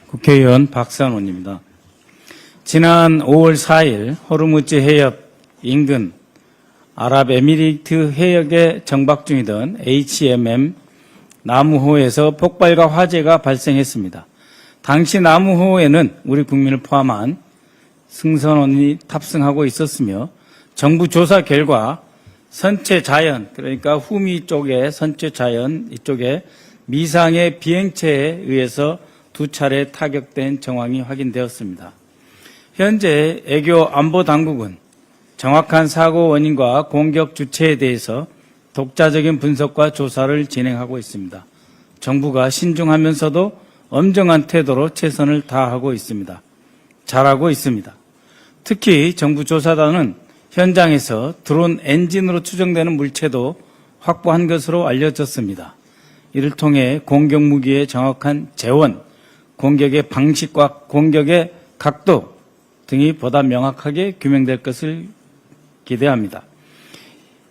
국회의원 박선원입니다. 지난 5월 4일 호르무즈 해협 인근 아랍에미리트 해역에 정박 중이던 HMM 나무호에서 폭발과 화재가 발생했습니다. 당시 나무호에는 우리 국민을 포함한 승선원이 탑승하고 있었으며 정부 조사 결과 선체 자연, 그러니까 후미 쪽에 선체 자연 이쪽에 미상의 비행체에 의해서 2차례 타격된 정황이 확인되었습니다. 현재 애교 안보당국은 정확한 사고 원인과 공격 주체에 대해서 독자적인 분석과 조사를 진행하고 있습니다. 정부가 신중하면서도 엄정한 태도로 최선을 다하고 있습니다. 잘하고 있습니다. 특히 정부 조사단은 현장에서 드론 엔진으로 추정되는 물체도 확보한 것으로 알려졌습니다. 이를 통해 공격 무기의 정확한 재원, 공격의 방식과 공격의 각도 등이 보다 명확하게 규명될 것을 기대합니다.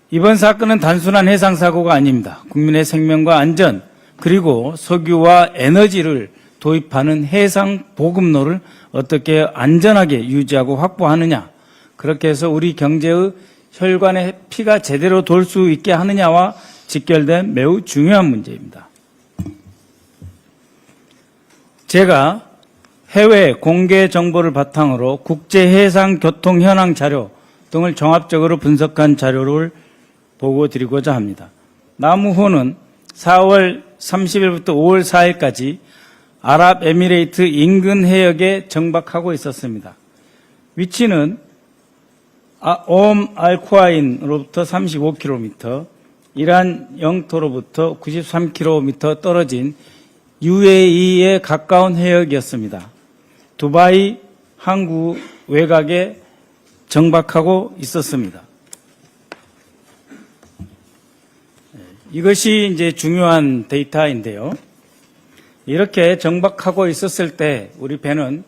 이번 사건은 단순한 해상사고가 아닙니다. 국민의 생명과 안전 그리고 석유와 에너지를 도입하는 해상 보급로를 어떻게 안전하게 유지하고 확보하느냐, 그렇게 해서 우리 경제의 혈관에 피가 제대로 돌 수 있게 하느냐와 직결된 매우 중요한 문제입니다. 제가 해외 공개 정보를 바탕으로 국제해상교통 현황 자료 등을 종합적으로 분석한 자료를 보고드리고자 합니다. 나무호는 4월 30일부터 5월 4일까지 아랍에미레이트 인근 해역에 정박하고 있었습니다. 위치는 알쿠아인으로부터 35km, 이란 영토로부터 93km 떨어진 UAE에 가까운 해역이었습니다. 두바이 항구 외곽에 정박하고 있었습니다. 이것이 이제 중요한 데이터인데요. 이렇게 정박하고 있었을 때 우리 배는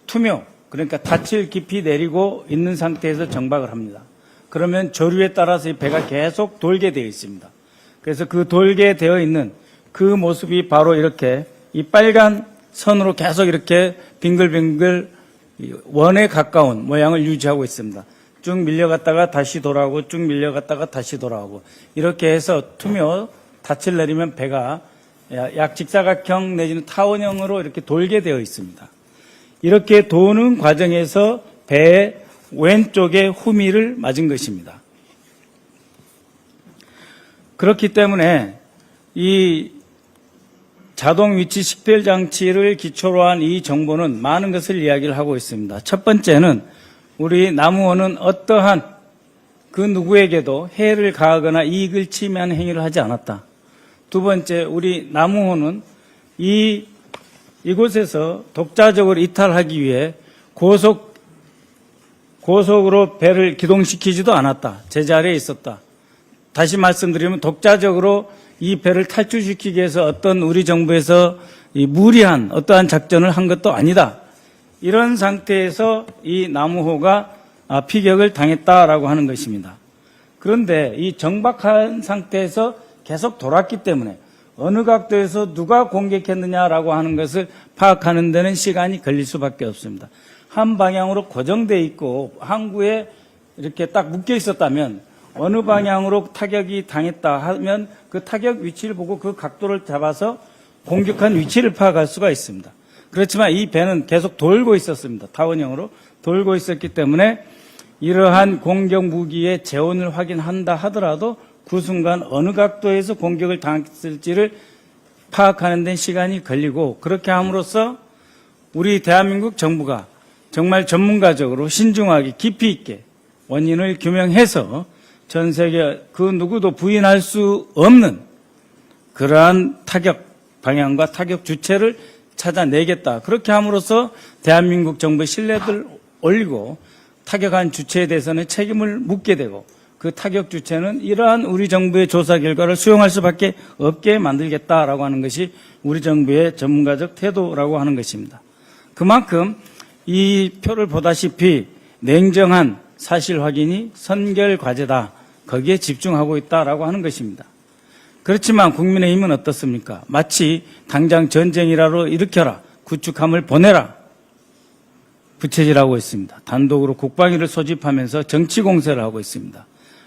투명, 그러니까 닻을 깊이 내리고 있는 상태에서 정박을 합니다. 그러면 조류에 따라서 이 배가 계속 돌게 되어 있습니다. 그래서 그 돌게 되어 있는 그 모습이 바로 이렇게 이 빨간 선으로 계속 이렇게 빙글빙글 원에 가까운 모양을 유지하고 있습니다. 쭉 밀려갔다가 다시 돌아오고 쭉 밀려갔다가 다시 돌아오고 이렇게 해서 투명 닻을 내리면 배가 약 직사각형 내지는 타원형으로 이렇게 돌게 되어 있습니다. 이렇게 도는 과정에서 배의 왼쪽에 후미를 맞은 것입니다. 그렇기 때문에 이 자동 위치 식별 장치를 기초로 한 이 정보는 많은 것을 이야기를 하고 있습니다. 첫 번째는 우리 나무호는 어떠한 그 누구에게도 해를 가하거나 이익을 침해하는 행위를 하지 않았다. 두 번째, 우리 나무호는 이곳에서 독자적으로 이탈하기 위해 고속으로 배를 기동시키지도 않았다. 제자리에 있었다. 다시 말씀드리면 독자적으로 이 배를 탈출시키기 위해서 어떤 우리 정부에서 무리한 어떠한 작전을 한 것도 아니다. 이런 상태에서 이 나무호가 피격을 당했다라고 하는 것입니다. 그런데 이 정박한 상태에서 계속 돌았기 때문에 어느 각도에서 누가 공격했느냐라고 하는 것을 파악하는 데는 시간이 걸릴 수밖에 없습니다. 한 방향으로 고정되어 있고 항구에 이렇게 딱 묶여 있었다면 어느 방향으로 타격이 당했다 하면 그 타격 위치를 보고 그 각도를 잡아서 공격한 위치를 파악할 수가 있습니다. 그렇지만 이 배는 계속 돌고 있었습니다. 타원형으로 돌고 있었기 때문에 이러한 공격 무기의 재원을 확인한다 하더라도 그 순간 어느 각도에서 공격을 당했을지를 파악하는 데 시간이 걸리고, 그렇게 함으로써 우리 대한민국 정부가 정말 전문가적으로 신중하게 깊이 있게 원인을 규명해서 전 세계 그 누구도 부인할 수 없는 그러한 타격 방향과 타격 주체를 찾아내겠다. 그렇게 함으로써 대한민국 정부의 신뢰도를 올리고 타격한 주체에 대해서는 책임을 묻게 되고 그 타격 주체는 이러한 우리 정부의 조사 결과를 수용할 수밖에 없게 만들겠다라고 하는 것이 우리 정부의 전문가적 태도라고 하는 것입니다. 그만큼 이 표를 보다시피 냉정한 사실 확인이 선결 과제다. 거기에 집중하고 있다라고 하는 것입니다. 그렇지만 국민의힘은 어떻습니까? 마치 당장 전쟁이라도 일으켜라. 구축함을 보내라. 부채질하고 있습니다. 단독으로 국방위를 소집하면서 정치 공세를 하고 있습니다.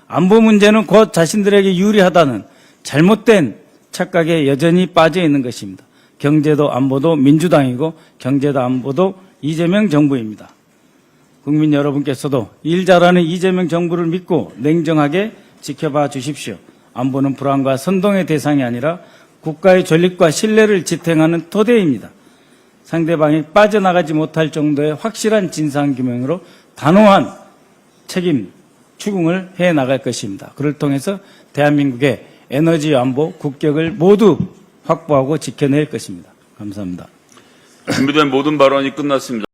안보 문제는 곧 자신들에게 유리하다는 잘못된 착각에 여전히 빠져 있는 것입니다. 경제도 안보도 민주당이고 경제도 안보도 이재명 정부입니다. 국민 여러분께서도 일 잘하는 이재명 정부를 믿고 냉정하게 지켜봐 주십시오. 안보는 불안과 선동의 대상이 아니라 국가의 존립과 신뢰를 지탱하는 토대입니다. 상대방이 빠져나가지 못할 정도의 확실한 진상규명으로 단호한 책임 추궁을 해나갈 것입니다. 그를 통해서 대한민국의 에너지 안보 국격을 모두 확보하고 지켜낼 것입니다. 감사합니다. 준비된 모든 발언이 끝났습니다.